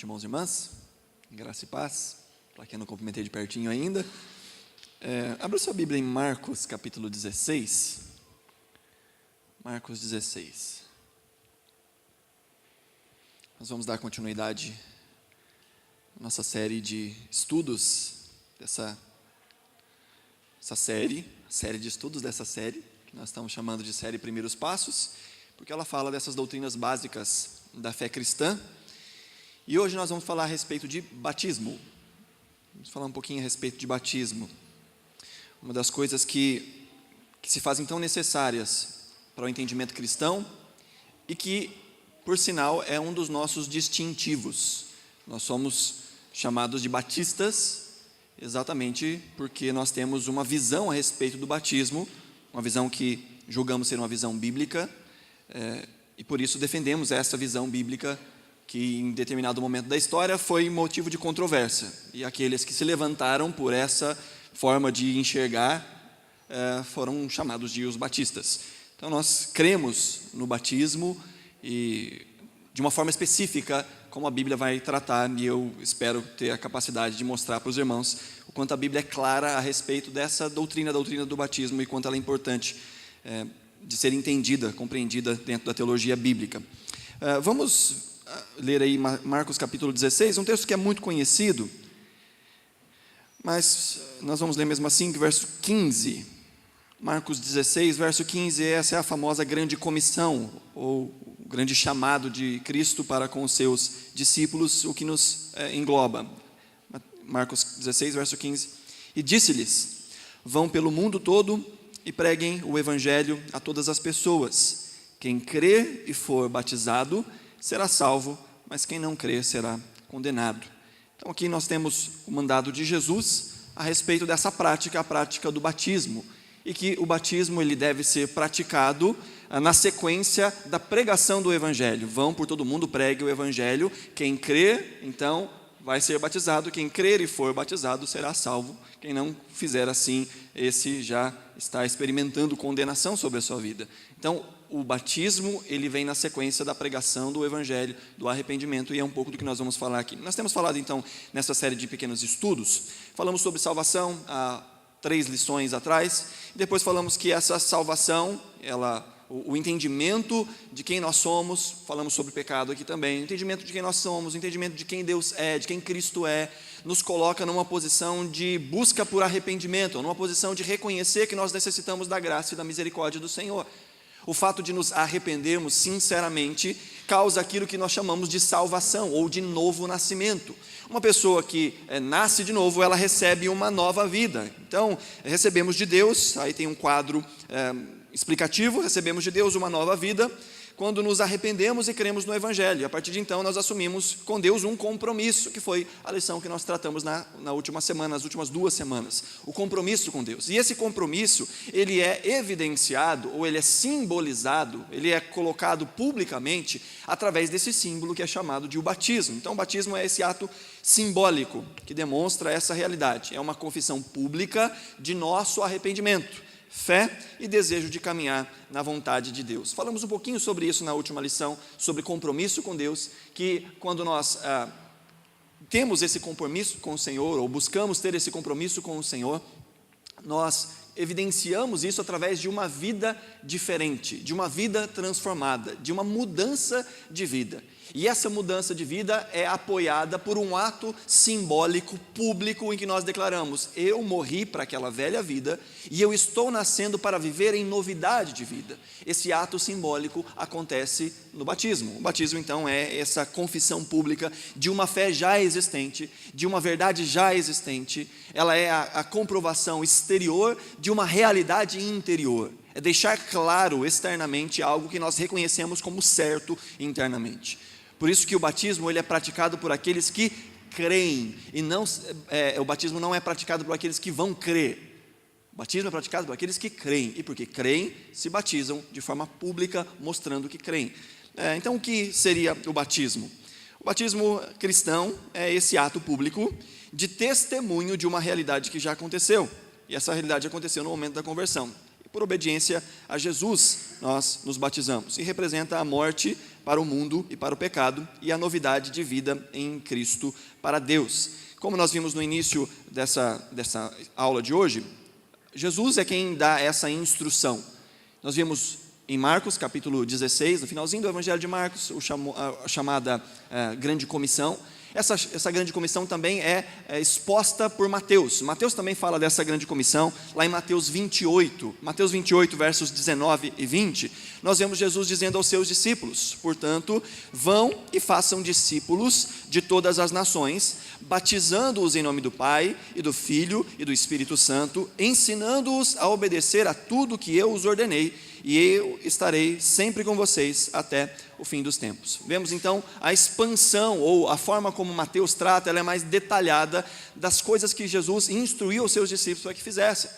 noite, irmãos e irmãs. Graça e paz. Para quem não cumprimentei de pertinho ainda. Abra sua Bíblia em Marcos, capítulo 16. Marcos 16. Nós vamos dar continuidade à nossa série de estudos dessa série de estudos dessa série, que nós estamos chamando de série Primeiros Passos, porque ela fala dessas doutrinas básicas da fé cristã. E hoje nós vamos falar a respeito de batismo. Vamos falar um pouquinho a respeito de batismo. Uma das coisas que se fazem tão necessárias para o entendimento cristão e que, por sinal, é um dos nossos distintivos. Nós somos chamados de batistas exatamente porque nós temos uma visão a respeito do batismo, uma visão que julgamos ser uma visão bíblica, e por isso defendemos essa visão bíblica que em determinado momento da história foi motivo de controvérsia, e aqueles que se levantaram por essa forma de enxergar foram chamados de os batistas. Então nós cremos no batismo e de uma forma específica, como a Bíblia vai tratar, e eu espero ter a capacidade de mostrar para os irmãos o quanto a Bíblia é clara a respeito dessa doutrina do batismo e quanto ela é importante de ser entendida, compreendida dentro da teologia bíblica. Vamos ler aí Marcos capítulo 16, um texto que é muito conhecido, mas nós vamos ler mesmo assim, verso 15. Marcos 16, verso 15, essa é a famosa grande comissão, ou o grande chamado de Cristo para com os seus discípulos, o que nos engloba. Marcos 16, verso 15. E disse-lhes: vão pelo mundo todo e preguem o evangelho a todas as pessoas. Quem crer e for batizado será salvo, mas quem não crer será condenado. Então aqui nós temos o mandado de Jesus a respeito dessa prática, a prática do batismo, e que o batismo ele deve ser praticado na sequência da pregação do evangelho. Vão por todo mundo, pregue o evangelho. Quem crer, então, vai ser batizado. Quem crer e for batizado será salvo. Quem não fizer assim, esse já está experimentando condenação sobre a sua vida. Então, o batismo, ele vem na sequência da pregação do evangelho, do arrependimento, e é um pouco do que nós vamos falar aqui. Nós temos falado, então, nessa série de pequenos estudos, falamos sobre salvação há 3 lições atrás, e depois falamos que essa salvação, o entendimento de quem nós somos, falamos sobre pecado aqui também, o entendimento de quem nós somos, o entendimento de quem Deus é, de quem Cristo é, nos coloca numa posição de busca por arrependimento, numa posição de reconhecer que nós necessitamos da graça e da misericórdia do Senhor. O fato de nos arrependermos sinceramente causa aquilo que nós chamamos de salvação ou de novo nascimento. Uma pessoa que nasce de novo, ela recebe uma nova vida. Então, recebemos de Deus, aí tem um quadro explicativo, recebemos de Deus uma nova vida quando nos arrependemos e cremos no Evangelho. A partir de então, nós assumimos com Deus um compromisso, que foi a lição que nós tratamos na última semana, nas últimas 2 semanas. O compromisso com Deus. E esse compromisso, ele é evidenciado, ou ele é simbolizado, ele é colocado publicamente através desse símbolo que é chamado de o batismo. Então, o batismo é esse ato simbólico que demonstra essa realidade. É uma confissão pública de nosso arrependimento, fé e desejo de caminhar na vontade de Deus. Falamos um pouquinho sobre isso na última lição, sobre compromisso com Deus, que quando nós temos esse compromisso com o Senhor, ou buscamos ter esse compromisso com o Senhor, nós evidenciamos isso através de uma vida diferente, de uma vida transformada, de uma mudança de vida. E essa mudança de vida é apoiada por um ato simbólico, público, em que nós declaramos: eu morri para aquela velha vida e eu estou nascendo para viver em novidade de vida. Esse ato simbólico acontece no batismo. O batismo, então, é essa confissão pública de uma fé já existente, de uma verdade já existente. Ela é a comprovação exterior de uma realidade interior. É deixar claro externamente algo que nós reconhecemos como certo internamente. Por isso que o batismo ele é praticado por aqueles que creem, e não, o batismo não é praticado por aqueles que vão crer. O batismo é praticado por aqueles que creem, e porque creem, se batizam de forma pública, mostrando que creem. Então, o que seria o batismo? O batismo cristão é esse ato público de testemunho de uma realidade que já aconteceu, e essa realidade aconteceu no momento da conversão. Por obediência a Jesus, nós nos batizamos, e representa a morte para o mundo e para o pecado, e a novidade de vida em Cristo para Deus. Como nós vimos no início dessa aula de hoje, Jesus é quem dá essa instrução. Nós vimos em Marcos, capítulo 16, no finalzinho do Evangelho de Marcos, a chamada Grande Comissão. Essa Grande Comissão também é exposta por Mateus. Mateus também fala dessa Grande Comissão, lá em Mateus 28. Mateus 28, versos 19 e 20, nós vemos Jesus dizendo aos seus discípulos: portanto, vão e façam discípulos de todas as nações, batizando-os em nome do Pai, e do Filho, e do Espírito Santo, ensinando-os a obedecer a tudo que eu os ordenei, e eu estarei sempre com vocês até o fim dos tempos. Vemos então a expansão, ou a forma como Mateus trata, ela é mais detalhada das coisas que Jesus instruiu aos seus discípulos para que fizessem.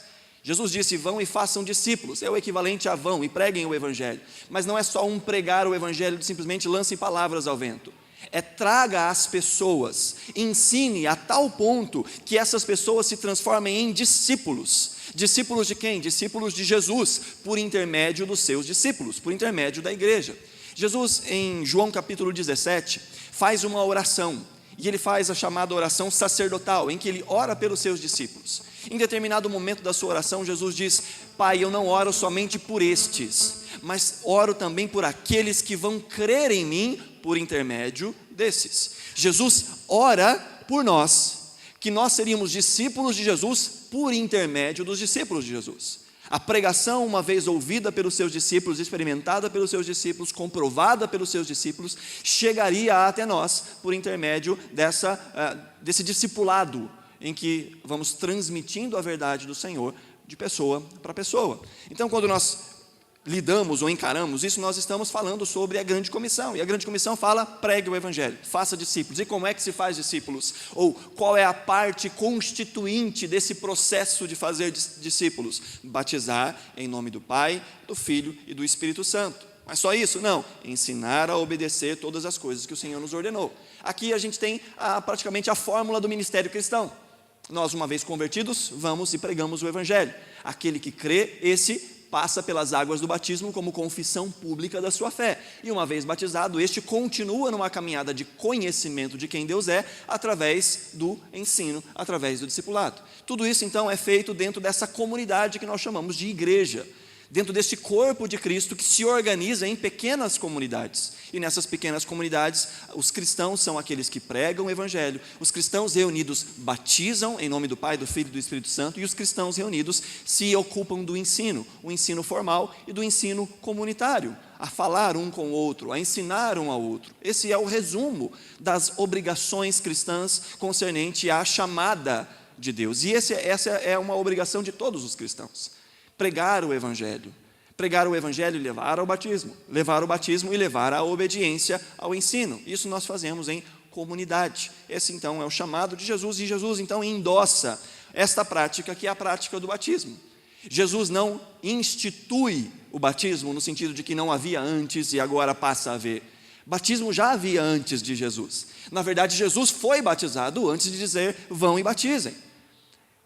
Jesus disse: vão e façam discípulos, é o equivalente a vão e preguem o Evangelho. Mas não é só um pregar o Evangelho de simplesmente lancem palavras ao vento. É traga as pessoas, ensine a tal ponto que essas pessoas se transformem em discípulos. Discípulos de quem? Discípulos de Jesus, por intermédio dos seus discípulos, por intermédio da igreja. Jesus, em João capítulo 17, faz uma oração, e ele faz a chamada oração sacerdotal, em que ele ora pelos seus discípulos. Em determinado momento da sua oração, Jesus diz: Pai, eu não oro somente por estes, mas oro também por aqueles que vão crer em mim por intermédio desses. Jesus ora por nós, que nós seríamos discípulos de Jesus por intermédio dos discípulos de Jesus. A pregação, uma vez ouvida pelos seus discípulos, experimentada pelos seus discípulos, comprovada pelos seus discípulos, chegaria até nós por intermédio desse discipulado, em que vamos transmitindo a verdade do Senhor de pessoa para pessoa. Então, quando nós lidamos ou encaramos isso, nós estamos falando sobre a Grande Comissão, e a Grande Comissão fala: pregue o Evangelho, faça discípulos. E como é que se faz discípulos? Ou qual é a parte constituinte desse processo de fazer discípulos? Batizar em nome do Pai, do Filho e do Espírito Santo. Mas só isso? Não, ensinar a obedecer todas as coisas que o Senhor nos ordenou. Aqui a gente tem praticamente a fórmula do ministério cristão. Nós, uma vez convertidos, vamos e pregamos o Evangelho. Aquele que crê, esse passa pelas águas do batismo como confissão pública da sua fé. E uma vez batizado, este continua numa caminhada de conhecimento de quem Deus é, através do ensino, através do discipulado. Tudo isso, então, é feito dentro dessa comunidade que nós chamamos de igreja, dentro desse corpo de Cristo que se organiza em pequenas comunidades. E nessas pequenas comunidades, os cristãos são aqueles que pregam o Evangelho, os cristãos reunidos batizam em nome do Pai, do Filho e do Espírito Santo, e os cristãos reunidos se ocupam do ensino, o ensino formal e do ensino comunitário, a falar um com o outro, a ensinar um ao outro. Esse é o resumo das obrigações cristãs concernente à chamada de Deus. E essa é uma obrigação de todos os cristãos. Pregar o Evangelho e levar ao batismo e levar à obediência ao ensino. Isso nós fazemos em comunidade. Esse então é o chamado de Jesus, e Jesus então endossa esta prática, que é a prática do batismo. Jesus não institui o batismo no sentido de que não havia antes e agora passa a haver. Batismo já havia antes de Jesus. Na verdade, Jesus foi batizado antes de dizer: vão e batizem.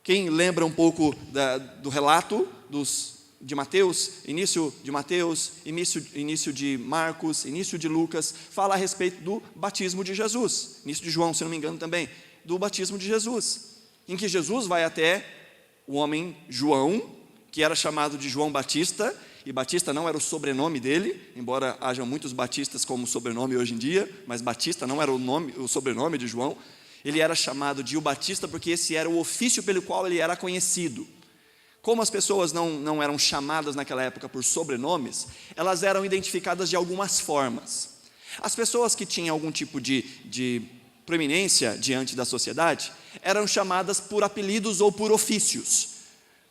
Quem lembra um pouco do relato de Mateus, início de Mateus, início de Marcos, início de Lucas, fala a respeito do batismo de Jesus, início de João, se não me engano também, do batismo de Jesus, em que Jesus vai até o homem João, que era chamado de João Batista, e Batista não era o sobrenome dele, embora haja muitos batistas como sobrenome hoje em dia, mas Batista não era o sobrenome de João. Ele era chamado de o Batista porque esse era o ofício pelo qual ele era conhecido. Como as pessoas não eram chamadas naquela época por sobrenomes, elas eram identificadas de algumas formas. As pessoas que tinham algum tipo de proeminência diante da sociedade eram chamadas por apelidos ou por ofícios.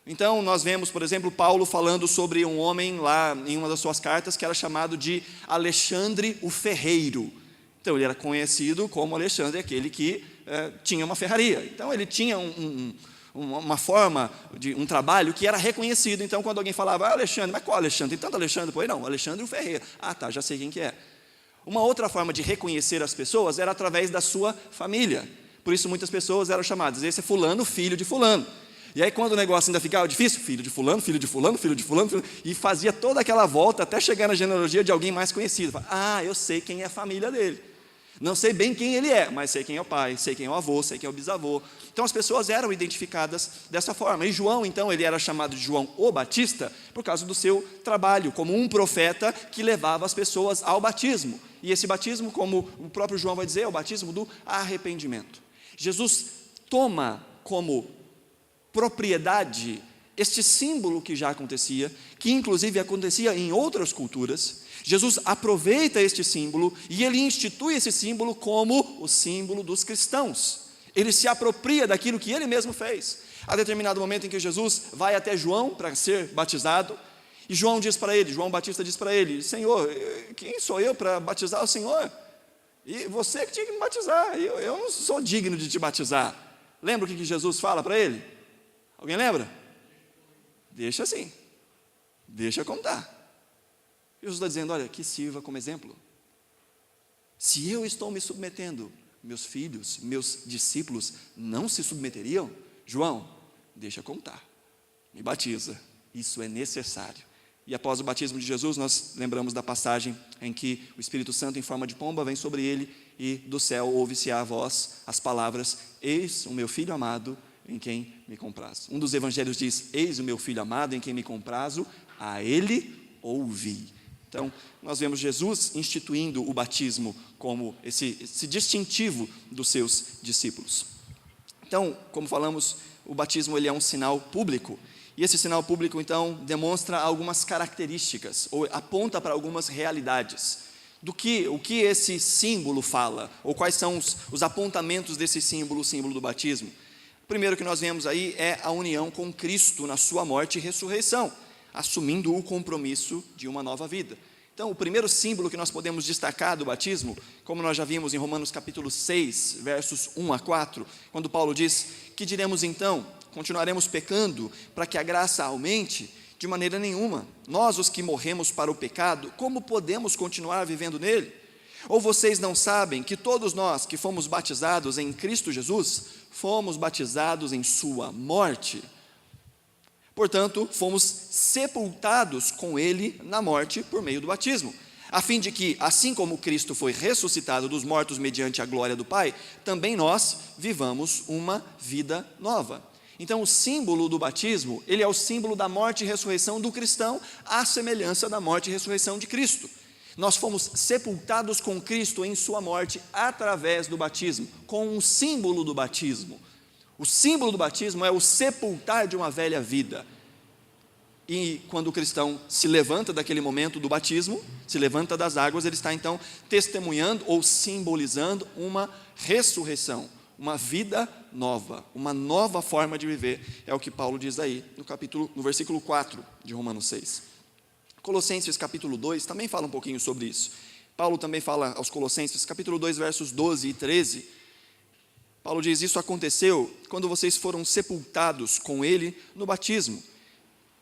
Então nós vemos, por exemplo, Paulo falando sobre um homem lá em uma das suas cartas que era chamado de Alexandre o Ferreiro. Então ele era conhecido como Alexandre, aquele que tinha uma ferraria. Então ele tinha uma forma, um trabalho que era reconhecido. Então quando alguém falava: Alexandre, mas qual Alexandre? Tem tanto Alexandre por aí? Não, Alexandre o Ferreira. Ah, tá, já sei quem que é. Uma outra forma de reconhecer as pessoas era através da sua família. Por isso muitas pessoas eram chamadas: esse é fulano, filho de fulano. E aí quando o negócio ainda ficava difícil, filho de fulano, filho de fulano, filho de fulano, e fazia toda aquela volta até chegar na genealogia de alguém mais conhecido. Eu sei quem é a família dele. Não sei bem quem ele é, mas sei quem é o pai, sei quem é o avô, sei quem é o bisavô. Então as pessoas eram identificadas dessa forma. E João, então, ele era chamado de João o Batista por causa do seu trabalho, como um profeta que levava as pessoas ao batismo. E esse batismo, como o próprio João vai dizer, é o batismo do arrependimento. Jesus toma como propriedade este símbolo que já acontecia, que inclusive acontecia em outras culturas. Jesus aproveita este símbolo e ele institui esse símbolo como o símbolo dos cristãos. Ele se apropria daquilo que ele mesmo fez. Há determinado momento em que Jesus vai até João para ser batizado, e João Batista diz para ele: Senhor, quem sou eu para batizar o Senhor? E você que tinha que me batizar, eu não sou digno de te batizar. Lembra o que Jesus fala para ele? Alguém lembra? Deixa assim, deixa contar. Jesus está dizendo: olha, que sirva como exemplo. Se eu estou me submetendo, meus filhos, meus discípulos não se submeteriam? João, deixa contar, me batiza, isso é necessário. E após o batismo de Jesus, nós lembramos da passagem em que o Espírito Santo em forma de pomba vem sobre ele, e do céu ouve-se a voz, as palavras: eis o meu filho amado, em quem me comprazo. Um dos evangelhos diz: eis o meu filho amado, em quem me comprazo, a ele ouvi. Então, nós vemos Jesus instituindo o batismo como esse distintivo dos seus discípulos. Então, como falamos, o batismo ele é um sinal público, e esse sinal público, então, demonstra algumas características, ou aponta para algumas realidades, o que esse símbolo fala, ou quais são os apontamentos desse símbolo, o símbolo do batismo. O primeiro que nós vemos aí é a união com Cristo na sua morte e ressurreição, assumindo o compromisso de uma nova vida. Então, o primeiro símbolo que nós podemos destacar do batismo, como nós já vimos em Romanos capítulo 6, versos 1 a 4, quando Paulo diz: que diremos então? Continuaremos pecando para que a graça aumente? De maneira nenhuma. Nós, os que morremos para o pecado, como podemos continuar vivendo nele? Ou vocês não sabem que todos nós que fomos batizados em Cristo Jesus, fomos batizados em sua morte? Portanto, fomos sepultados com ele na morte por meio do batismo, a fim de que, assim como Cristo foi ressuscitado dos mortos mediante a glória do Pai, também nós vivamos uma vida nova. Então, o símbolo do batismo, ele é o símbolo da morte e ressurreição do cristão, à semelhança da morte e ressurreição de Cristo. Nós fomos sepultados com Cristo em sua morte através do batismo, com o símbolo do batismo. O símbolo do batismo é o sepultar de uma velha vida. E quando o cristão se levanta daquele momento do batismo, se levanta das águas, ele está então testemunhando ou simbolizando uma ressurreição, uma vida nova, uma nova forma de viver. É o que Paulo diz aí no versículo 4 de Romanos 6. Colossenses capítulo 2 também fala um pouquinho sobre isso. Paulo também fala aos Colossenses, capítulo 2, versos 12 e 13. Paulo diz: isso aconteceu quando vocês foram sepultados com ele no batismo,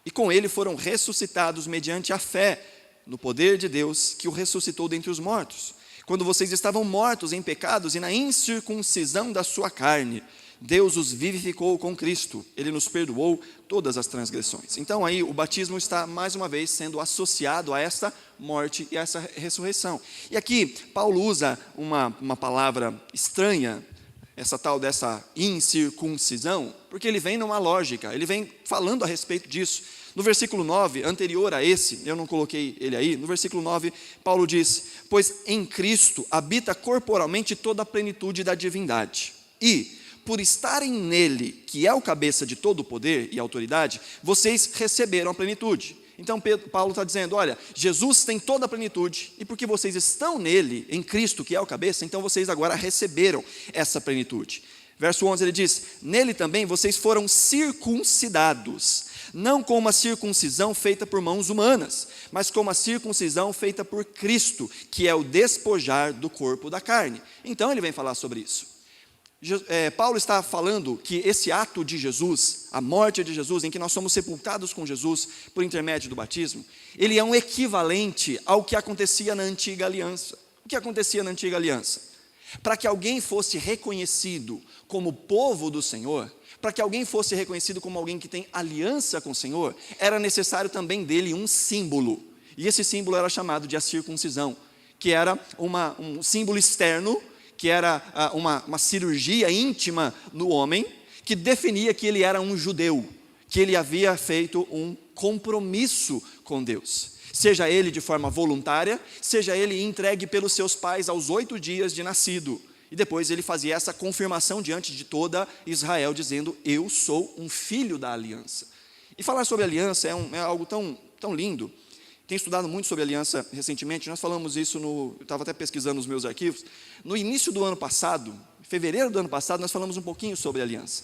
e com ele foram ressuscitados mediante a fé no poder de Deus que o ressuscitou dentre os mortos. Quando vocês estavam mortos em pecados e na incircuncisão da sua carne, Deus os vivificou com Cristo, ele nos perdoou todas as transgressões. Então aí o batismo está mais uma vez sendo associado a essa morte e a essa ressurreição. E aqui Paulo usa uma palavra estranha, essa tal dessa incircuncisão, porque ele vem numa lógica, ele vem falando a respeito disso. No versículo 9, anterior a esse, eu não coloquei ele aí, no versículo 9, Paulo diz: pois em Cristo habita corporalmente toda a plenitude da divindade, e, por estarem nele, que é o cabeça de todo o poder e autoridade, vocês receberam a plenitude. Então Paulo está dizendo: olha, Jesus tem toda a plenitude, e porque vocês estão nele, em Cristo, que é o cabeça, então vocês agora receberam essa plenitude. Verso 11 ele diz: nele também vocês foram circuncidados, não com uma circuncisão feita por mãos humanas, mas com uma circuncisão feita por Cristo, que é o despojar do corpo da carne. Então ele vem falar sobre isso. Paulo está falando que esse ato de Jesus, a morte de Jesus, em que nós somos sepultados com Jesus por intermédio do batismo, ele é um equivalente ao que acontecia na antiga aliança. O que acontecia na antiga aliança? para que alguém fosse reconhecido como povo do Senhor, para que alguém fosse reconhecido como alguém que tem aliança com o Senhor, era necessário também dele um símbolo. E esse símbolo era chamado de a circuncisão, que era um símbolo externo, que era uma cirurgia íntima no homem, que definia que ele era um judeu, que ele havia feito um compromisso com Deus. Seja ele de forma voluntária, seja ele entregue pelos seus pais aos 8 dias de nascido. E depois ele fazia essa confirmação diante de toda Israel, dizendo: eu sou um filho da aliança. E falar sobre aliança é algo tão lindo. Tenho estudado muito sobre aliança recentemente. Nós falamos isso eu estava até pesquisando nos meus arquivos. No início do ano passado, em fevereiro do ano passado, nós falamos um pouquinho sobre aliança.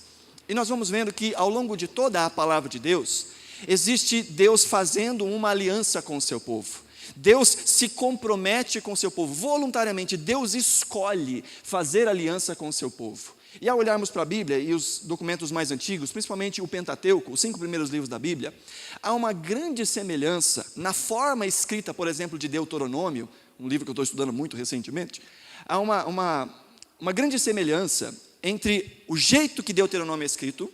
E nós vamos vendo que ao longo de toda a palavra de Deus, existe Deus fazendo uma aliança com o seu povo. Deus se compromete com o seu povo, voluntariamente. Deus escolhe fazer aliança com o seu povo. E ao olharmos para a Bíblia e os documentos mais antigos, principalmente o Pentateuco, os 5 primeiros livros da Bíblia, há uma grande semelhança na forma escrita, por exemplo, de Deuteronômio, um livro que eu estou estudando muito recentemente. Há uma grande semelhança entre o jeito que Deuteronômio é escrito,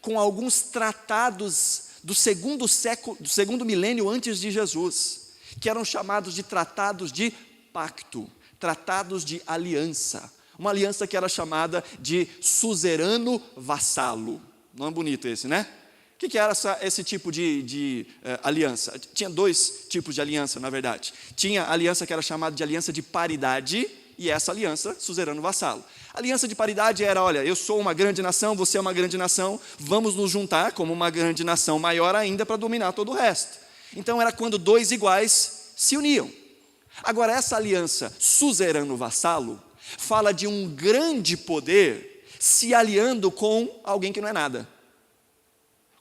com alguns tratados do segundo milênio antes de Jesus, que eram chamados de tratados de pacto, tratados de aliança. Uma aliança que era chamada de suzerano vassalo. Não é bonito esse, né? O que era esse tipo de aliança? Tinha 2 tipos de aliança, na verdade. Tinha a aliança que era chamada de aliança de paridade, e essa aliança, suzerano vassalo. A aliança de paridade era: olha, eu sou uma grande nação, você é uma grande nação, vamos nos juntar como uma grande nação maior ainda para dominar todo o resto. Então era quando 2 iguais se uniam. Agora, essa aliança suzerano vassalo fala de um grande poder se aliando com alguém que não é nada,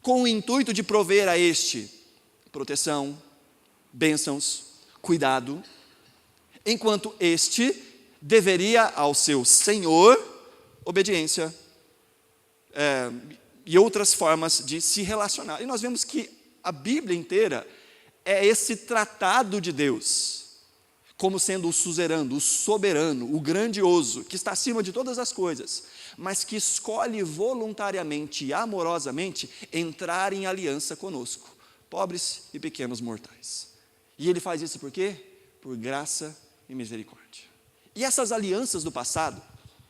com o intuito de prover a este proteção, bênçãos, cuidado, enquanto este deveria ao seu senhor obediência e outras formas de se relacionar. E nós vemos que a Bíblia inteira é esse tratado de Deus, como sendo o suzerano, o soberano, o grandioso, que está acima de todas as coisas, mas que escolhe voluntariamente e amorosamente entrar em aliança conosco, pobres e pequenos mortais. E ele faz isso por quê? Por graça e misericórdia. E essas alianças do passado,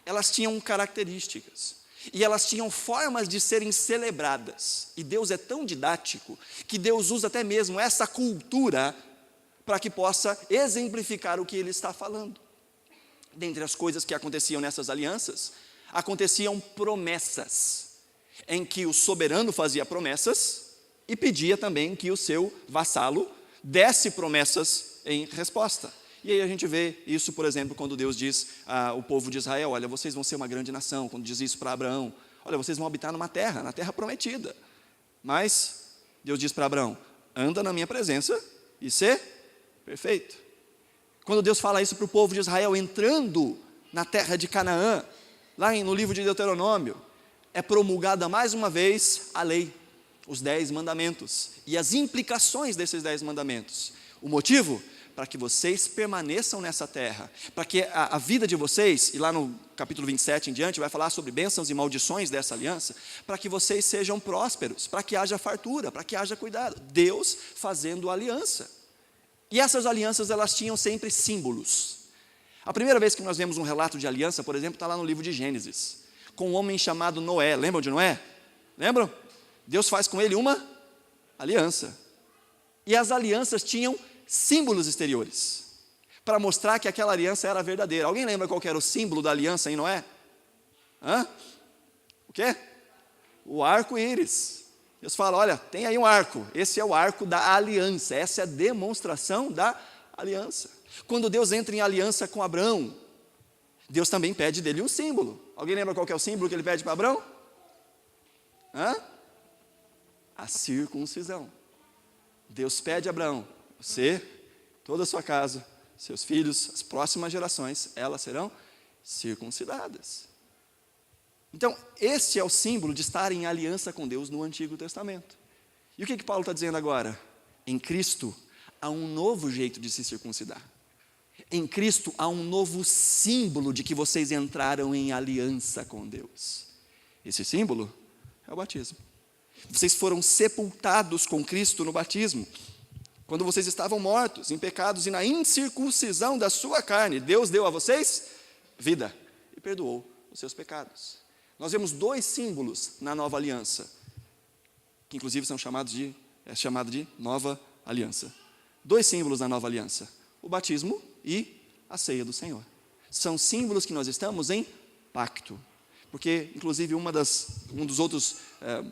elas tinham características, e elas tinham formas de serem celebradas. E Deus é tão didático, que Deus usa até mesmo essa cultura para que possa exemplificar o que ele está falando. Dentre as coisas que aconteciam nessas alianças, aconteciam promessas, em que o soberano fazia promessas e pedia também que o seu vassalo desse promessas em resposta. E aí a gente vê isso, por exemplo, quando Deus diz ao povo de Israel: olha, vocês vão ser uma grande nação. Quando diz isso para Abraão: olha, vocês vão habitar na terra prometida. Mas Deus diz para Abraão: anda na minha presença e ser perfeito. Quando Deus fala isso para o povo de Israel entrando na terra de Canaã, lá no livro de Deuteronômio, é promulgada mais uma vez a lei, os 10 mandamentos e as implicações desses 10 mandamentos. O motivo? Para que vocês permaneçam nessa terra, para que a vida de vocês, e lá no capítulo 27 em diante, vai falar sobre bênçãos e maldições dessa aliança, para que vocês sejam prósperos, para que haja fartura, para que haja cuidado. Deus fazendo aliança. E essas alianças, elas tinham sempre símbolos. A primeira vez que nós vemos um relato de aliança, por exemplo, está lá no livro de Gênesis, com um homem chamado Noé. Lembram de Noé? Lembram? Deus faz com ele uma aliança. E as alianças tinham símbolos exteriores, para mostrar que aquela aliança era verdadeira. Alguém lembra qual que era o símbolo da aliança em Noé? O quê? O arco-íris. Deus fala: olha, tem aí um arco, esse é o arco da aliança, essa é a demonstração da aliança. Quando Deus entra em aliança com Abraão, Deus também pede dele um símbolo. Alguém lembra qual que é o símbolo que ele pede para Abraão? A circuncisão. Deus pede a Abraão: você, toda a sua casa, seus filhos, as próximas gerações, elas serão circuncidadas. Então, esse é o símbolo de estar em aliança com Deus no Antigo Testamento. E o que Paulo está dizendo agora? Em Cristo, há um novo jeito de se circuncidar. Em Cristo há um novo símbolo de que vocês entraram em aliança com Deus. Esse símbolo é o batismo. Vocês foram sepultados com Cristo no batismo. Quando vocês estavam mortos em pecados e na incircuncisão da sua carne, Deus deu a vocês vida e perdoou os seus pecados. Nós vemos dois símbolos na nova aliança, que inclusive são chamado de nova aliança. Dois símbolos na nova aliança: o batismo e a ceia do Senhor. São símbolos que nós estamos em pacto. Porque, inclusive, um dos outros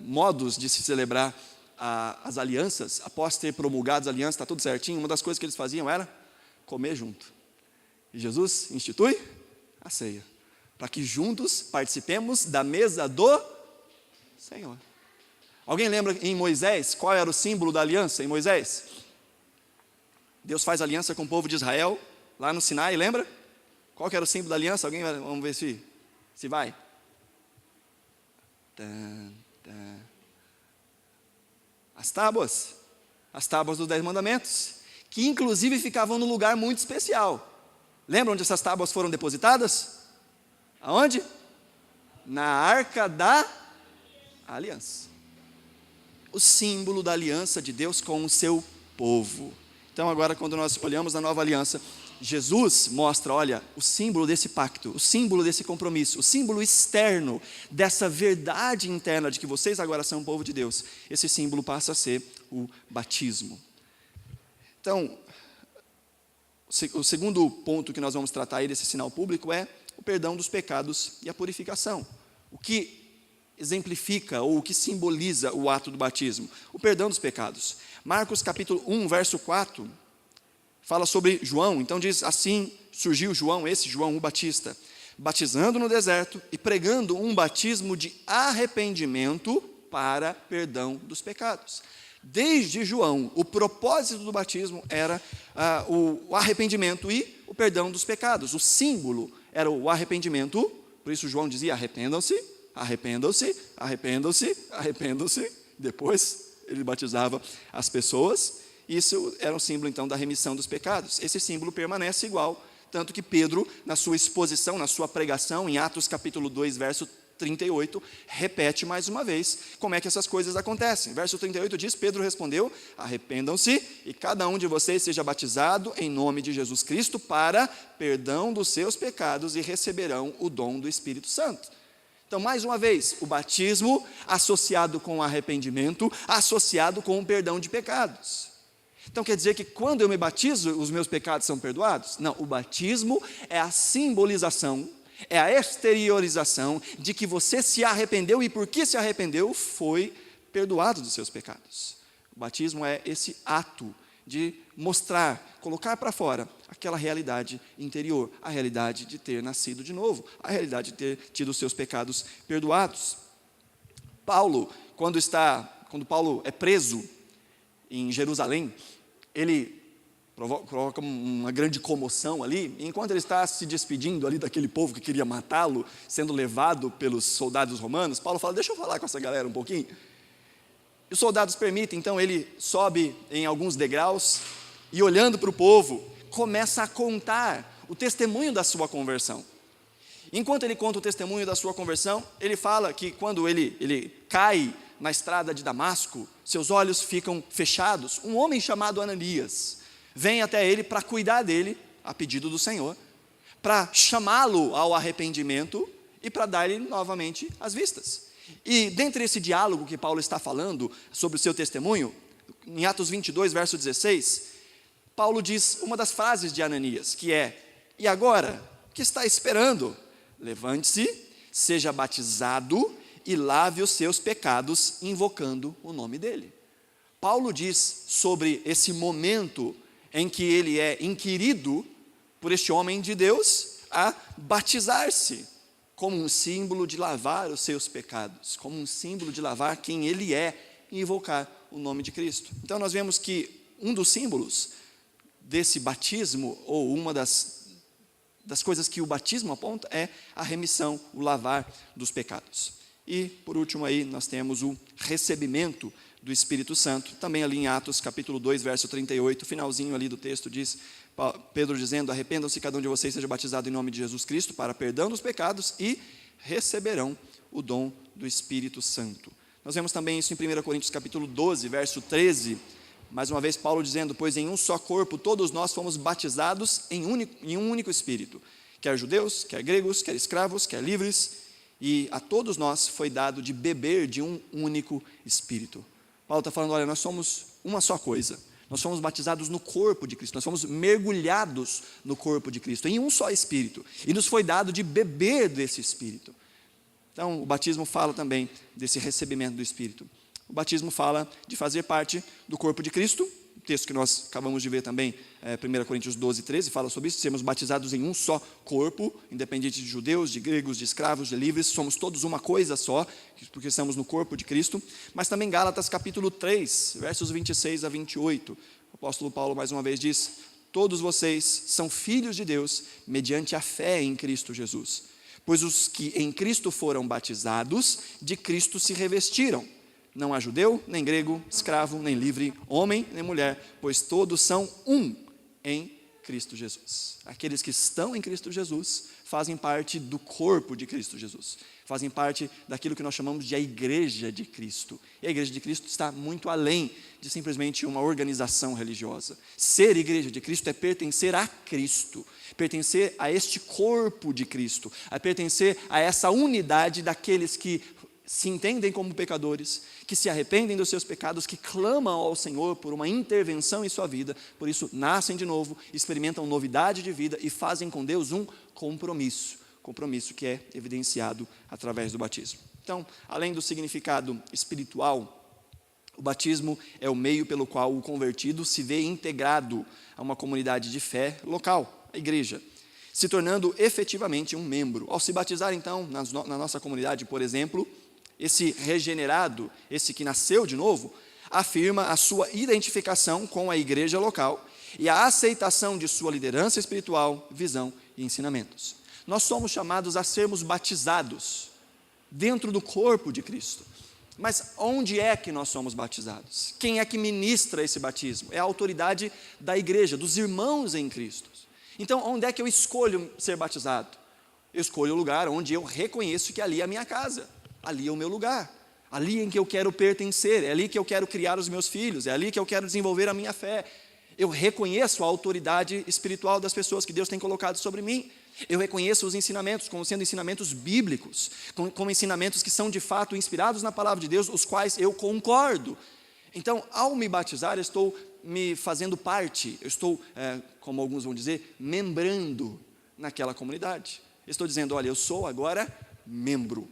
modos de se celebrar as alianças, após ter promulgado as alianças, está tudo certinho, uma das coisas que eles faziam era comer junto. E Jesus institui a ceia, para que juntos participemos da mesa do Senhor. Alguém lembra em Moisés, qual era o símbolo da aliança em Moisés? Deus faz aliança com o povo de Israel, lá no Sinai, lembra? Qual que era o símbolo da aliança? Alguém vai, vamos ver se vai. As tábuas dos 10 mandamentos, que inclusive ficavam num lugar muito especial. Lembra onde essas tábuas foram depositadas? Aonde? Na Arca da Aliança. O símbolo da aliança de Deus com o seu povo. Então agora, quando nós olhamos a nova aliança, Jesus mostra, olha, o símbolo desse pacto, o símbolo desse compromisso, o símbolo externo dessa verdade interna de que vocês agora são o povo de Deus. Esse símbolo passa a ser o batismo. Então, o segundo ponto que nós vamos tratar aí desse sinal público é o perdão dos pecados e a purificação. O que exemplifica ou o que simboliza o ato do batismo? O perdão dos pecados. Marcos capítulo 1, verso 4, fala sobre João. Então diz assim: surgiu João, esse João o Batista, batizando no deserto e pregando um batismo de arrependimento para perdão dos pecados. Desde João, o propósito do batismo era o arrependimento e o perdão dos pecados. O símbolo era o arrependimento, por isso João dizia: arrependam-se, arrependam-se, arrependam-se, arrependam-se. Depois ele batizava as pessoas. Isso era um símbolo, então, da remissão dos pecados. Esse símbolo permanece igual, tanto que Pedro, na sua exposição, na sua pregação, em Atos capítulo 2, verso 38, repete mais uma vez como é que essas coisas acontecem. Verso 38 diz: Pedro respondeu: arrependam-se e cada um de vocês seja batizado em nome de Jesus Cristo para perdão dos seus pecados e receberão o dom do Espírito Santo. Então, mais uma vez, o batismo associado com o arrependimento, associado com o perdão de pecados. Então quer dizer que quando eu me batizo, os meus pecados são perdoados? Não, o batismo é a simbolização, é a exteriorização de que você se arrependeu e porque se arrependeu, foi perdoado dos seus pecados. O batismo é esse ato de mostrar, colocar para fora aquela realidade interior, a realidade de ter nascido de novo, a realidade de ter tido os seus pecados perdoados. Paulo, quando Paulo é preso em Jerusalém, ele provoca uma grande comoção ali, e enquanto ele está se despedindo ali daquele povo que queria matá-lo, sendo levado pelos soldados romanos, Paulo fala: deixa eu falar com essa galera um pouquinho. E os soldados permitem, então ele sobe em alguns degraus, e olhando para o povo, começa a contar o testemunho da sua conversão. Enquanto ele conta o testemunho da sua conversão, ele fala que quando ele cai na estrada de Damasco, seus olhos ficam fechados. Um homem chamado Ananias vem até ele para cuidar dele, a pedido do Senhor, para chamá-lo ao arrependimento e para dar-lhe novamente as vistas. E dentre esse diálogo que Paulo está falando sobre o seu testemunho, em Atos 22, verso 16, Paulo diz uma das frases de Ananias, que é: e agora, o que está esperando? Levante-se, seja batizado e lave os seus pecados, invocando o nome dele. Paulo diz sobre esse momento em que ele é inquirido por este homem de Deus a batizar-se, como um símbolo de lavar os seus pecados, como um símbolo de lavar quem ele é e invocar o nome de Cristo. Então nós vemos que um dos símbolos desse batismo, ou uma das coisas que o batismo aponta, é a remissão, o lavar dos pecados. E, por último, aí nós temos o recebimento do Espírito Santo. Também ali em Atos capítulo 2, verso 38, finalzinho ali do texto diz, Pedro dizendo: arrependam-se, cada um de vocês seja batizado em nome de Jesus Cristo para perdão dos pecados e receberão o dom do Espírito Santo. Nós vemos também isso em 1 Coríntios capítulo 12, verso 13, mais uma vez Paulo dizendo: pois em um só corpo todos nós fomos batizados em um único Espírito, quer judeus, quer gregos, quer escravos, quer livres, e a todos nós foi dado de beber de um único Espírito. Paulo está falando: olha, nós somos uma só coisa, nós fomos batizados no corpo de Cristo, nós fomos mergulhados no corpo de Cristo, em um só Espírito, e nos foi dado de beber desse Espírito. Então, o batismo fala também desse recebimento do Espírito. O batismo fala de fazer parte do corpo de Cristo, o texto que nós acabamos de ver também, 1 Coríntios 12, 13, fala sobre isso, sermos batizados em um só corpo, independente de judeus, de gregos, de escravos, de livres, somos todos uma coisa só, porque estamos no corpo de Cristo. Mas também Gálatas capítulo 3, versos 26 a 28, o apóstolo Paulo mais uma vez diz: todos vocês são filhos de Deus, mediante a fé em Cristo Jesus. Pois os que em Cristo foram batizados, de Cristo se revestiram. Não há judeu, nem grego, escravo, nem livre, homem, nem mulher, pois todos são um em Cristo Jesus. Aqueles que estão em Cristo Jesus fazem parte do corpo de Cristo Jesus. Fazem parte daquilo que nós chamamos de a igreja de Cristo. E a igreja de Cristo está muito além de simplesmente uma organização religiosa. Ser igreja de Cristo é pertencer a Cristo, pertencer a este corpo de Cristo, a pertencer a essa unidade daqueles que se entendem como pecadores, que se arrependem dos seus pecados, que clamam ao Senhor por uma intervenção em sua vida, por isso nascem de novo, experimentam novidade de vida e fazem com Deus um compromisso que é evidenciado através do batismo. Então, além do significado espiritual, o batismo é o meio pelo qual o convertido se vê integrado a uma comunidade de fé local, a igreja, se tornando efetivamente um membro. Ao se batizar, então, na nossa comunidade, por exemplo, esse regenerado, esse que nasceu de novo, afirma a sua identificação com a igreja local e a aceitação de sua liderança espiritual, visão e ensinamentos. Nós somos chamados a sermos batizados dentro do corpo de Cristo. Mas onde é que nós somos batizados? Quem é que ministra esse batismo? É a autoridade da igreja, dos irmãos em Cristo. Então, onde é que eu escolho ser batizado? Eu escolho o lugar onde eu reconheço que ali é a minha casa. Ali é o meu lugar, ali em que eu quero pertencer, é ali que eu quero criar os meus filhos, é ali que eu quero desenvolver a minha fé. Eu reconheço a autoridade espiritual das pessoas que Deus tem colocado sobre mim. Eu reconheço os ensinamentos como sendo ensinamentos bíblicos, como ensinamentos que são de fato inspirados na palavra de Deus, os quais eu concordo. Então, ao me batizar, eu estou me fazendo parte, eu estou, como alguns vão dizer, membrando naquela comunidade. Eu estou dizendo: olha, eu sou agora membro.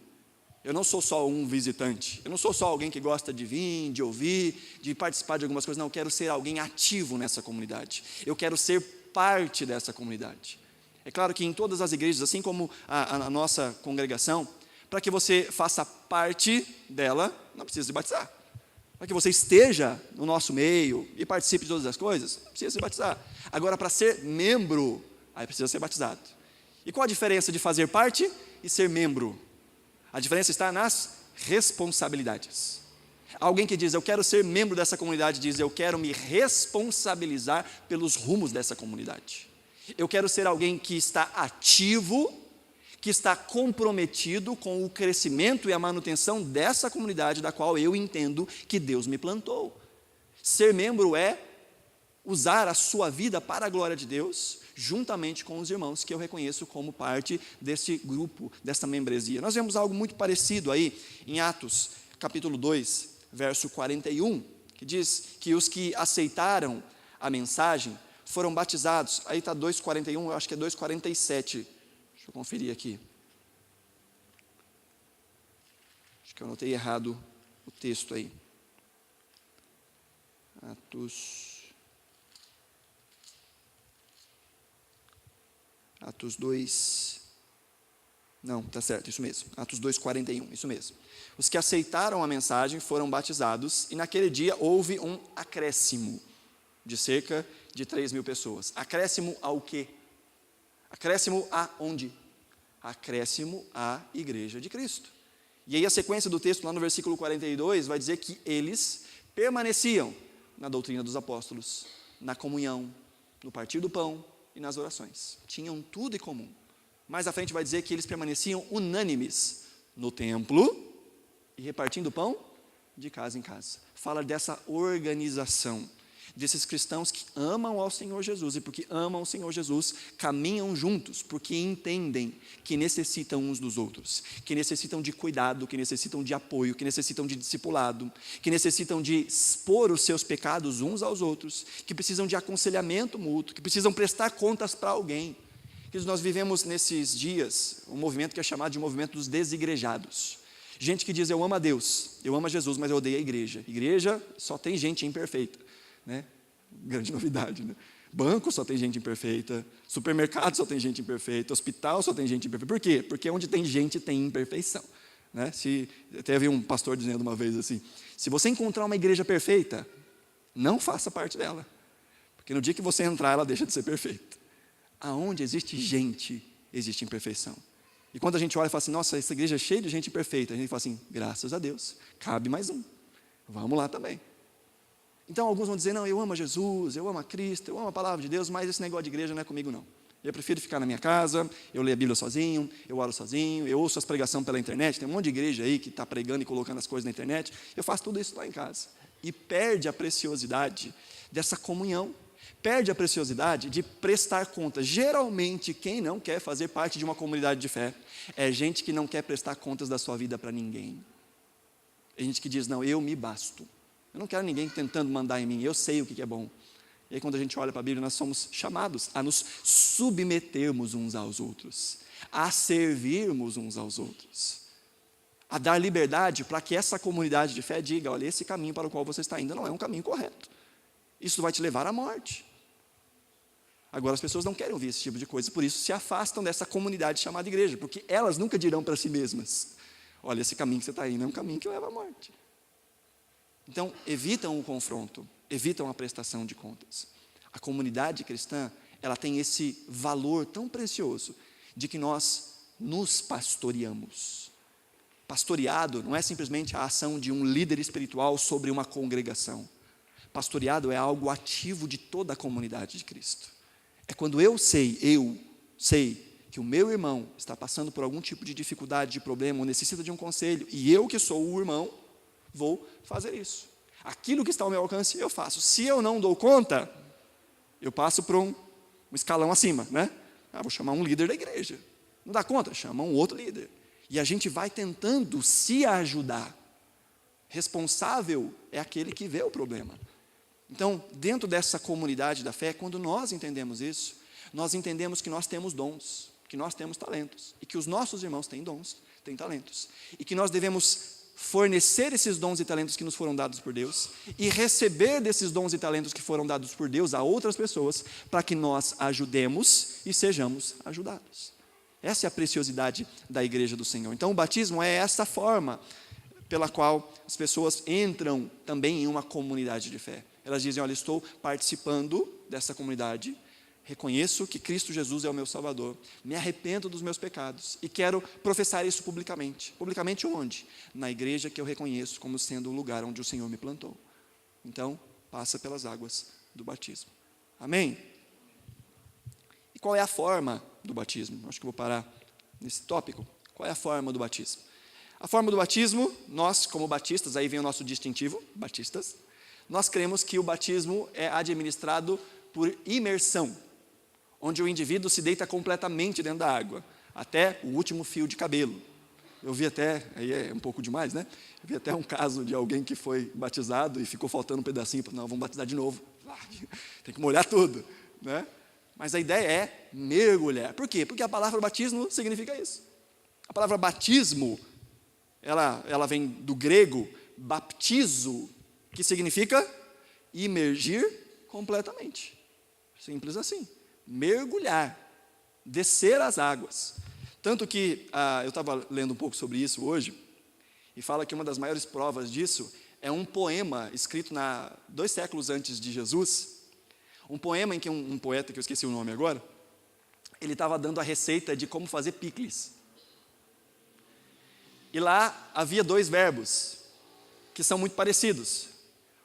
Eu não sou só um visitante, eu não sou só alguém que gosta de vir, de ouvir, de participar de algumas coisas. Não, eu quero ser alguém ativo nessa comunidade. Eu quero ser parte dessa comunidade. É claro que em todas as igrejas, assim como a nossa congregação, para que você faça parte dela, não precisa se batizar. Para que você esteja no nosso meio e participe de todas as coisas, não precisa se batizar. Agora, para ser membro, aí precisa ser batizado. E qual a diferença de fazer parte e ser membro? A diferença está nas responsabilidades. Alguém que diz: eu quero ser membro dessa comunidade, diz: eu quero me responsabilizar pelos rumos dessa comunidade. Eu quero ser alguém que está ativo, que está comprometido com o crescimento e a manutenção dessa comunidade da qual eu entendo que Deus me plantou. Ser membro é usar a sua vida para a glória de Deus, juntamente com os irmãos que eu reconheço como parte deste grupo, desta membresia. Nós vemos algo muito parecido aí em Atos, capítulo 2, verso 41, que diz que os que aceitaram a mensagem foram batizados. Aí está 2,41, eu acho que é 2,47. Deixa eu conferir aqui. Acho que eu anotei errado o texto aí. Atos 2, não, está certo, isso mesmo, Atos 2,41, isso mesmo. Os que aceitaram a mensagem foram batizados, e naquele dia houve um acréscimo de cerca de 3.000 pessoas. Acréscimo ao quê? Acréscimo a onde? Acréscimo à igreja de Cristo. E aí a sequência do texto, lá no versículo 42, vai dizer que eles permaneciam na doutrina dos apóstolos, na comunhão, no partir do pão e nas orações. Tinham tudo em comum. Mais à frente vai dizer que eles permaneciam unânimes no templo e repartindo pão de casa em casa. Fala dessa organização, desses cristãos que amam ao Senhor Jesus, e porque amam o Senhor Jesus, caminham juntos, porque entendem que necessitam uns dos outros, que necessitam de cuidado, que necessitam de apoio, que necessitam de discipulado, que necessitam de expor os seus pecados uns aos outros, que precisam de aconselhamento mútuo, que precisam prestar contas para alguém. Nós vivemos nesses dias um movimento que é chamado de movimento dos desigrejados. Gente que diz, eu amo a Deus, eu amo a Jesus, mas eu odeio a igreja. Igreja só tem gente imperfeita, né? Grande novidade, né? Banco só tem gente imperfeita, supermercado só tem gente imperfeita, hospital só tem gente imperfeita. Por quê? Porque onde tem gente tem imperfeição, né? Teve um pastor dizendo uma vez assim, se você encontrar uma igreja perfeita, não faça parte dela, porque no dia que você entrar, ela deixa de ser perfeita. Aonde existe gente, existe imperfeição. E quando a gente olha e fala assim, nossa, essa igreja é cheia de gente perfeita, a gente fala assim, graças a Deus, cabe mais um, vamos lá também. Então alguns vão dizer, não, eu amo a Jesus, eu amo a Cristo, eu amo a palavra de Deus, mas esse negócio de igreja não é comigo não. Eu prefiro ficar na minha casa, eu leio a Bíblia sozinho, eu oro sozinho, eu ouço as pregações pela internet, tem um monte de igreja aí que está pregando e colocando as coisas na internet, eu faço tudo isso lá em casa. E perde a preciosidade dessa comunhão, perde a preciosidade de prestar contas. Geralmente, quem não quer fazer parte de uma comunidade de fé, é gente que não quer prestar contas da sua vida para ninguém. É gente que diz, não, eu me basto. Eu não quero ninguém tentando mandar em mim, eu sei o que é bom. E aí quando a gente olha para a Bíblia, nós somos chamados a nos submetermos uns aos outros, a servirmos uns aos outros, a dar liberdade para que essa comunidade de fé diga, olha, esse caminho para o qual você está indo não é um caminho correto. Isso vai te levar à morte. Agora as pessoas não querem ouvir esse tipo de coisa, por isso se afastam dessa comunidade chamada igreja, porque elas nunca dirão para si mesmas, olha, esse caminho que você está indo é um caminho que leva à morte. Então, evitam o confronto, evitam a prestação de contas. A comunidade cristã, ela tem esse valor tão precioso, de que nós nos pastoreamos. Pastoreado não é simplesmente a ação de um líder espiritual sobre uma congregação. Pastoreado é algo ativo de toda a comunidade de Cristo. É quando eu sei que o meu irmão está passando por algum tipo de dificuldade, de problema, ou necessita de um conselho, e eu que sou o irmão, vou fazer isso. Aquilo que está ao meu alcance, eu faço. Se eu não dou conta, eu passo para um escalão acima, né? Vou chamar um líder da igreja. Não dá conta? Chama um outro líder. E a gente vai tentando se ajudar. Responsável é aquele que vê o problema. Então, dentro dessa comunidade da fé, quando nós entendemos isso, nós entendemos que nós temos dons, que nós temos talentos, e que os nossos irmãos têm dons, têm talentos, e que nós devemos fornecer esses dons e talentos que nos foram dados por Deus, e receber desses dons e talentos que foram dados por Deus a outras pessoas, para que nós ajudemos e sejamos ajudados. Essa é a preciosidade da igreja do Senhor. Então, o batismo é essa forma pela qual as pessoas entram também em uma comunidade de fé. Elas dizem, olha, estou participando dessa comunidade, reconheço que Cristo Jesus é o meu Salvador, me arrependo dos meus pecados e quero professar isso publicamente. Publicamente onde? Na igreja que eu reconheço como sendo o lugar onde o Senhor me plantou. Então, passa pelas águas do batismo. Amém? E qual é a forma do batismo? Acho que vou parar nesse tópico. Qual é a forma do batismo? A forma do batismo, nós como batistas, aí vem o nosso distintivo, batistas, nós cremos que o batismo é administrado por imersão, onde o indivíduo se deita completamente dentro da água, até o último fio de cabelo. Eu vi até, aí é um pouco demais, né? Eu vi até um caso de alguém que foi batizado e ficou faltando um pedacinho, não, vamos batizar de novo. Tem que molhar tudo, né? Mas a ideia é mergulhar. Por quê? Porque a palavra batismo significa isso. A palavra batismo, ela vem do grego baptizo, que significa imergir completamente. Simples assim. Mergulhar, descer as águas. Tanto que eu estava lendo um pouco sobre isso hoje, e fala que uma das maiores provas disso é um poema escrito 2 séculos antes de Jesus, um poema em que um poeta, que eu esqueci o nome agora, ele estava dando a receita de como fazer picles. E lá havia 2 verbos, que são muito parecidos.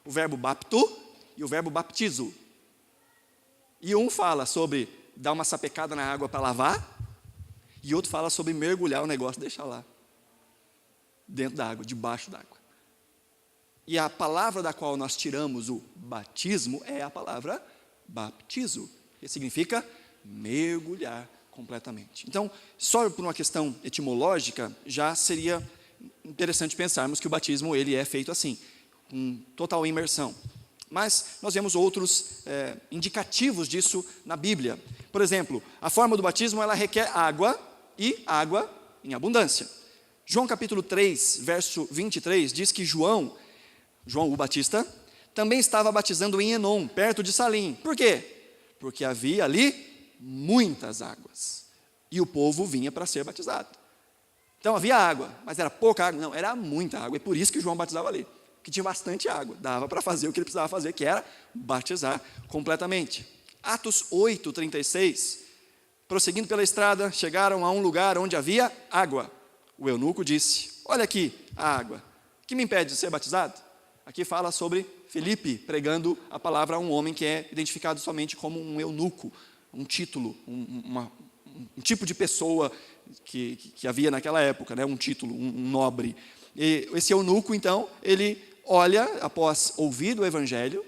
o verbo bapto e o verbo baptizo. E um fala sobre dar uma sapecada na água para lavar, e outro fala sobre mergulhar o negócio e deixar lá, dentro da água, debaixo d'água. E a palavra da qual nós tiramos o batismo é a palavra baptizo, que significa mergulhar completamente. Então, só por uma questão etimológica, já seria interessante pensarmos que o batismo ele é feito assim, com total imersão. Mas nós vemos outros indicativos disso na Bíblia. Por exemplo, a forma do batismo ela requer água e água em abundância. João capítulo 3, verso 23, diz que João o Batista, também estava batizando em Enom, perto de Salim. Por quê? Porque havia ali muitas águas, e o povo vinha para ser batizado. Então havia água, mas era pouca água? Não, era muita água, e por isso que João batizava ali, que tinha bastante água, dava para fazer o que ele precisava fazer, que era batizar completamente. Atos 8, 36, prosseguindo pela estrada, chegaram a um lugar onde havia água. O eunuco disse, olha aqui a água, que me impede de ser batizado? Aqui fala sobre Filipe pregando a palavra a um homem que é identificado somente como um eunuco, um título, um tipo de pessoa que havia naquela época, né? Um título, um nobre. E esse eunuco, então, ele olha, após ouvir o evangelho,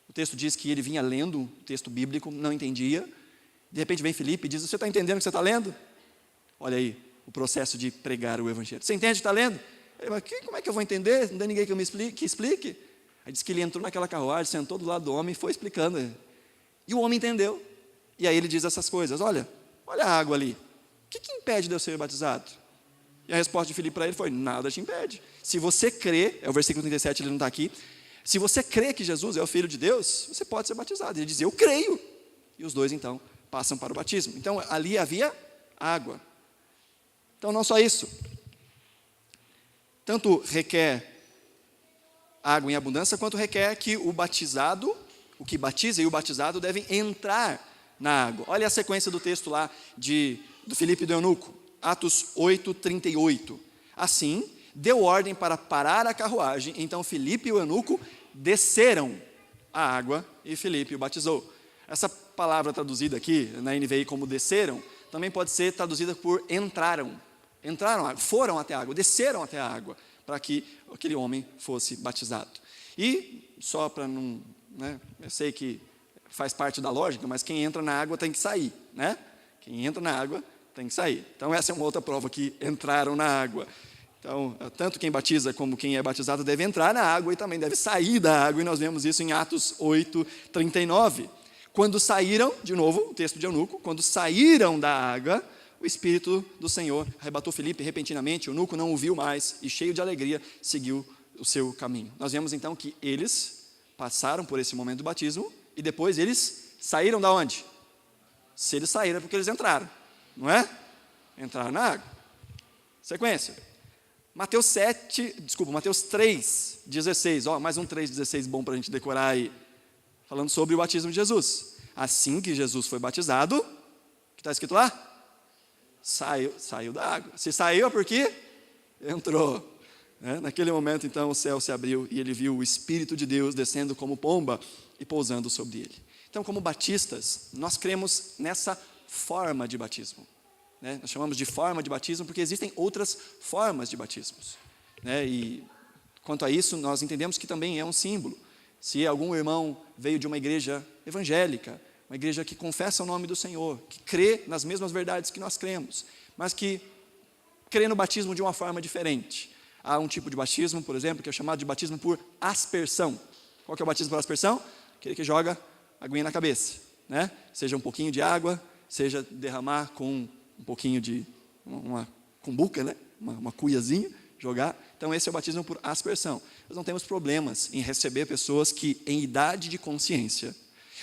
o texto diz que ele vinha lendo o texto bíblico, não entendia, de repente vem Filipe e diz, você está entendendo o que você está lendo? Olha aí, o processo de pregar o evangelho. Você entende o que está lendo? Ele fala, como é que eu vou entender? Não tem ninguém que explique. Aí diz que ele entrou naquela carruagem, sentou do lado do homem e foi explicando. E o homem entendeu. E aí ele diz essas coisas, olha a água ali. O que impede de eu ser batizado? E a resposta de Filipe para ele foi, nada te impede. Se você crê, é o versículo 37, ele não está aqui. Se você crê que Jesus é o Filho de Deus, você pode ser batizado. Ele diz, eu creio. E os dois, então, passam para o batismo. Então, ali havia água. Então, não só isso. Tanto requer água em abundância, quanto requer que o batizado, o que batiza e o batizado devem entrar na água. Olha a sequência do texto lá do Filipe e do eunuco, Atos 8, 38. Assim, deu ordem para parar a carruagem, então Filipe e o eunuco desceram a água e Filipe o batizou. Essa palavra traduzida aqui, na NVI como desceram, também pode ser traduzida por entraram. Entraram, foram até a água, desceram até a água, para que aquele homem fosse batizado. E, só para não, né, eu sei que faz parte da lógica, mas quem entra na água tem que sair, né? Quem entra na água tem que sair. Então, essa é uma outra prova que entraram na água. Então, tanto quem batiza como quem é batizado deve entrar na água e também deve sair da água, e nós vemos isso em Atos 8, 39. Quando saíram, de novo, o texto de eunuco, quando saíram da água, o Espírito do Senhor arrebatou Filipe repentinamente, o eunuco não o viu mais e, cheio de alegria, seguiu o seu caminho. Nós vemos então que eles passaram por esse momento do batismo e depois eles saíram da onde? Se eles saíram é porque eles entraram, não é? Entraram na água. Sequência. Mateus 3, 16. Mais um 3, 16 bom para a gente decorar aí. Falando sobre o batismo de Jesus. Assim que Jesus foi batizado, o que está escrito lá? Saiu da água. Se saiu é porque entrou. Naquele momento, então, o céu se abriu e ele viu o Espírito de Deus descendo como pomba e pousando sobre ele. Então, como batistas, nós cremos nessa forma de batismo. Nós chamamos de forma de batismo porque existem outras formas de batismos. E quanto a isso, nós entendemos que também é um símbolo. Se algum irmão veio de uma igreja evangélica, uma igreja que confessa o nome do Senhor, que crê nas mesmas verdades que nós cremos, mas que crê no batismo de uma forma diferente. Há um tipo de batismo, por exemplo, que é chamado de batismo por aspersão. Qual que é o batismo por aspersão? Aquele que joga aguinha na cabeça. Seja um pouquinho de água, seja derramar com um pouquinho de uma cumbuca, uma cuiazinha, jogar. Então esse é o batismo por aspersão. Nós não temos problemas em receber pessoas que em idade de consciência,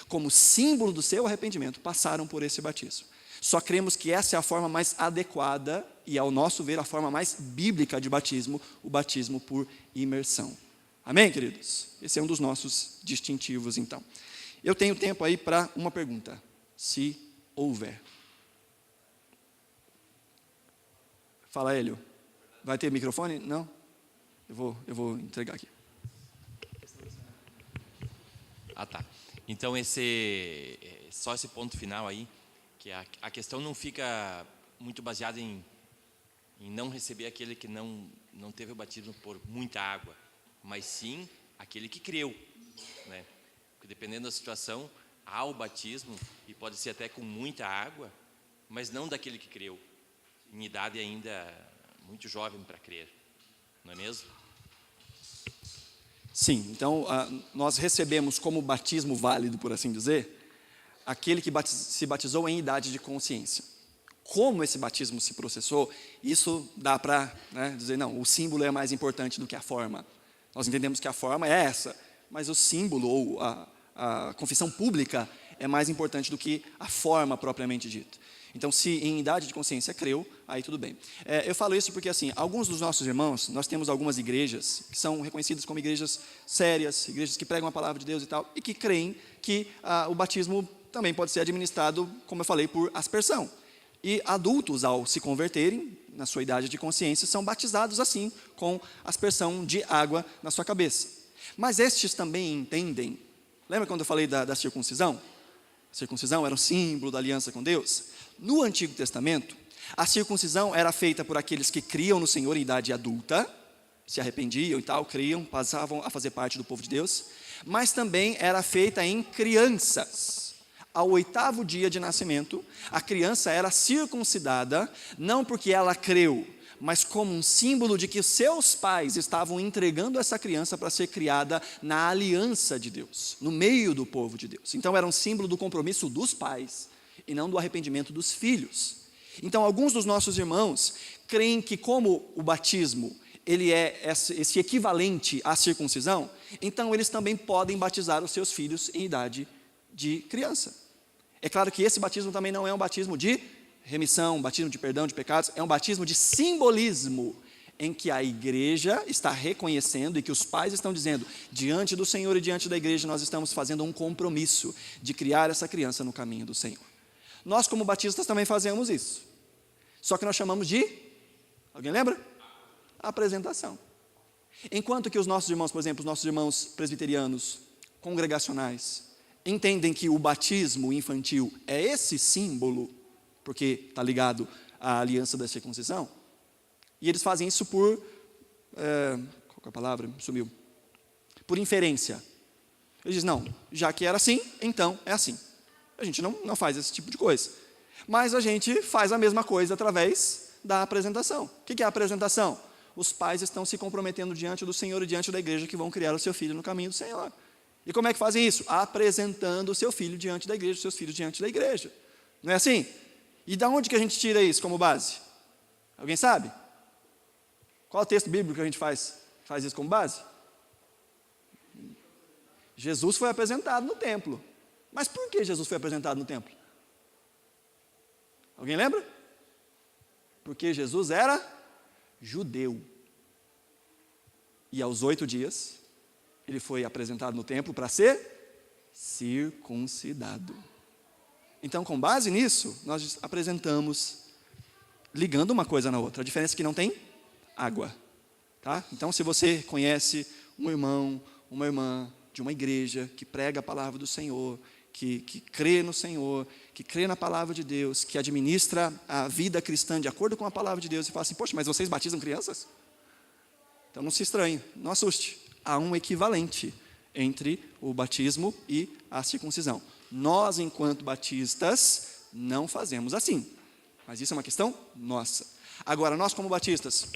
como símbolo do seu arrependimento, passaram por esse batismo. Só cremos que essa é a forma mais adequada e, ao nosso ver, a forma mais bíblica de batismo, o batismo por imersão. Amém, queridos? Esse é um dos nossos distintivos, então. Eu tenho tempo aí para uma pergunta, se houver. Fala, Hélio. Vai ter microfone? Não? Eu vou entregar aqui. Ah, tá. Então, só esse ponto final aí, que a questão não fica muito baseada em não receber aquele que não teve o batismo por muita água, mas sim aquele que creu, né? Porque dependendo da situação, há o batismo, e pode ser até com muita água, mas não daquele que creu, em idade ainda muito jovem para crer, não é mesmo? Sim, então nós recebemos como batismo válido, por assim dizer, aquele que se batizou em idade de consciência. Como esse batismo se processou, isso dá para dizer, não, o símbolo é mais importante do que a forma. Nós entendemos que a forma é essa, mas o símbolo ou a confissão pública é mais importante do que a forma propriamente dita. Então, se em idade de consciência creu, aí tudo bem. Eu falo isso porque, assim, alguns dos nossos irmãos, nós temos algumas igrejas que são reconhecidas como igrejas sérias, igrejas que pregam a palavra de Deus e tal, e que creem que o batismo também pode ser administrado, como eu falei, por aspersão. E adultos, ao se converterem, na sua idade de consciência, são batizados assim, com aspersão de água na sua cabeça. Mas estes também entendem, lembra quando eu falei da circuncisão? A circuncisão era um símbolo da aliança com Deus. No Antigo Testamento, a circuncisão era feita por aqueles que criam no Senhor em idade adulta, se arrependiam e tal, criam, passavam a fazer parte do povo de Deus, mas também era feita em crianças. Ao 8º dia de nascimento, a criança era circuncidada, não porque ela creu, mas como um símbolo de que seus pais estavam entregando essa criança para ser criada na aliança de Deus, no meio do povo de Deus. Então era um símbolo do compromisso dos pais e não do arrependimento dos filhos. Então alguns dos nossos irmãos creem que como o batismo ele é esse equivalente à circuncisão, então eles também podem batizar os seus filhos em idade de criança. É claro que esse batismo também não é um batismo de remissão, um batismo de perdão de pecados, é um batismo de simbolismo, em que a igreja está reconhecendo e que os pais estão dizendo, diante do Senhor e diante da igreja, nós estamos fazendo um compromisso de criar essa criança no caminho do Senhor. Nós, como batistas, também fazemos isso. Só que nós chamamos de, alguém lembra? Apresentação. Enquanto que os nossos irmãos, por exemplo, os nossos irmãos presbiterianos, congregacionais, entendem que o batismo infantil é esse símbolo, porque está ligado à aliança da circuncisão, e eles fazem isso por, qual é a palavra? Sumiu. Por inferência. Eles dizem, não, já que era assim, então é assim. A gente não faz esse tipo de coisa. Mas a gente faz a mesma coisa através da apresentação. O que é a apresentação? Os pais estão se comprometendo diante do Senhor e diante da igreja que vão criar o seu filho no caminho do Senhor. E como é que fazem isso? Apresentando o seu filho diante da igreja, os seus filhos diante da igreja. Não é assim? E da onde que a gente tira isso como base? Alguém sabe? Qual é o texto bíblico que a gente faz isso como base? Jesus foi apresentado no templo. Mas por que Jesus foi apresentado no templo? Alguém lembra? Porque Jesus era judeu. E aos 8 dias, ele foi apresentado no templo para ser circuncidado. Então, com base nisso, nós apresentamos, ligando uma coisa na outra. A diferença é que não tem água. Tá? Então, se você conhece um irmão, uma irmã de uma igreja que prega a palavra do Senhor, que crê no Senhor, que crê na palavra de Deus, que administra a vida cristã de acordo com a palavra de Deus, e fala assim, poxa, mas vocês batizam crianças? Então, não se estranhe, não assuste. Há um equivalente entre o batismo e a circuncisão. Nós, enquanto batistas, não fazemos assim. Mas isso é uma questão nossa. Agora, nós como batistas,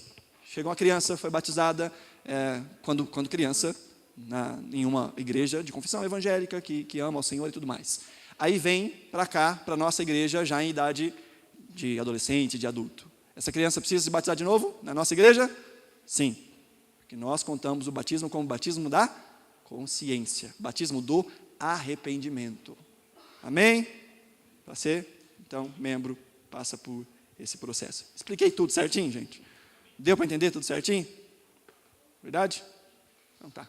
chega uma criança, foi batizada quando criança, em uma igreja de confissão evangélica, que ama o Senhor e tudo mais. Aí vem para cá, para a nossa igreja, já em idade de adolescente, de adulto. Essa criança precisa se batizar de novo na nossa igreja? Sim. Porque nós contamos o batismo como batismo da consciência, batismo do arrependimento. Amém? Para ser, então, membro, passa por esse processo. Expliquei tudo certinho, gente? Deu para entender tudo certinho? Verdade? Então tá.